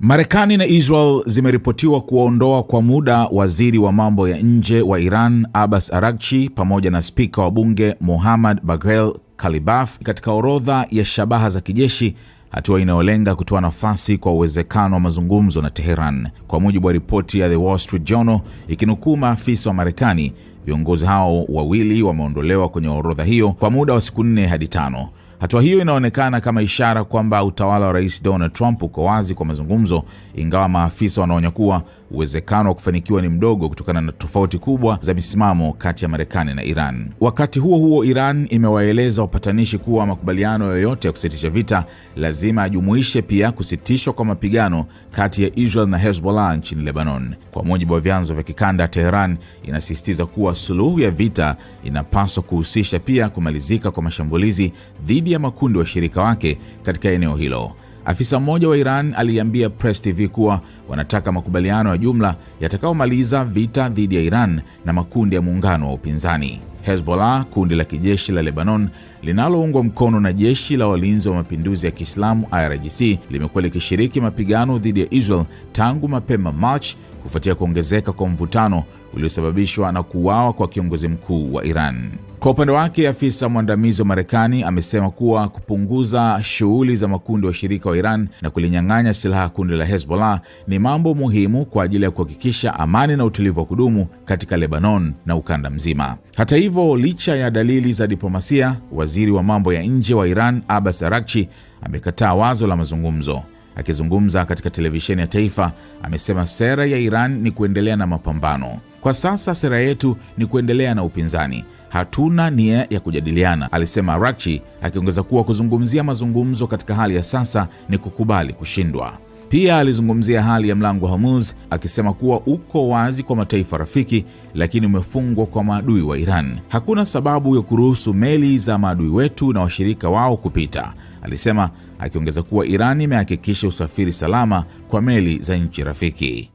Marekani na Israel zimeripotiwa kuondoa kwa muda waziri wa mambo ya nje wa Iran Abbas Araghchi pamoja na spika wa bunge Mohammad Bagher Ghalibaf katika orodha ya shabaha za kijeshi, hatua inayolenga kutoa nafasi kwa uwezekano wa mazungumzo na Tehran. Kwa mujibu wa ripoti ya The Wall Street Journal ikinukuu maafisa wa Marekani, viongozi hao wawili wameondolewa kwenye orodha hiyo kwa muda wa siku 4 hadi 5. Hatua hiyo inaonekana kama ishara kwamba utawala wa Rais Donald Trump uko wazi kwa mazungumzo, ingawa maafisa wanaonya kuwa uwezekano wa kufanikiwa ni mdogo kutokana na tofauti kubwa za misimamo kati ya Marekani na Iran. Wakati huo huo, Iran imewaeleza wapatanishi kuwa makubaliano yoyote ya kusitisha vita lazima ajumuishe pia kusitishwa kwa mapigano kati ya Israel na Hezbollah nchini Lebanon. Kwa mujibu wa vyanzo vya kikanda, Tehran inasisitiza kuwa suluhu ya vita inapaswa kuhusisha pia kumalizika kwa mashambulizi dhidi ya makundi washirika wake katika eneo hilo. Afisa mmoja wa Iran aliambia Press TV kuwa wanataka makubaliano ya jumla yatakayomaliza vita dhidi ya Iran na makundi ya muungano wa upinzani. Hezbollah, kundi la kijeshi la Lebanon linaloungwa mkono na jeshi la walinzi wa mapinduzi ya Kiislamu IRGC, limekuwa likishiriki mapigano dhidi ya Israel tangu mapema March kufuatia kuongezeka kwa mvutano uliosababishwa na kuuawa kwa kiongozi mkuu wa Iran. Kwa upande wake, afisa mwandamizi wa Marekani amesema kuwa kupunguza shughuli za makundi washirika wa Iran na kulinyang'anya silaha kundi la Hezbollah ni mambo muhimu kwa ajili ya kuhakikisha amani na utulivu wa kudumu katika Lebanon na ukanda mzima. Hata hivyo, licha ya dalili za diplomasia, waziri wa mambo ya nje wa Iran Abbas Araghchi amekataa wazo la mazungumzo. Akizungumza katika televisheni ya taifa, amesema sera ya Iran ni kuendelea na mapambano. Kwa sasa sera yetu ni kuendelea na upinzani. Hatuna nia ya kujadiliana, alisema Araghchi, akiongeza kuwa kuzungumzia mazungumzo katika hali ya sasa ni kukubali kushindwa. Pia alizungumzia hali ya mlango wa Hormuz, akisema kuwa uko wazi kwa mataifa rafiki, lakini umefungwa kwa maadui wa Iran. Hakuna sababu ya kuruhusu meli za maadui wetu na washirika wao kupita, alisema, akiongeza kuwa Iran imehakikisha usafiri salama kwa meli za nchi rafiki.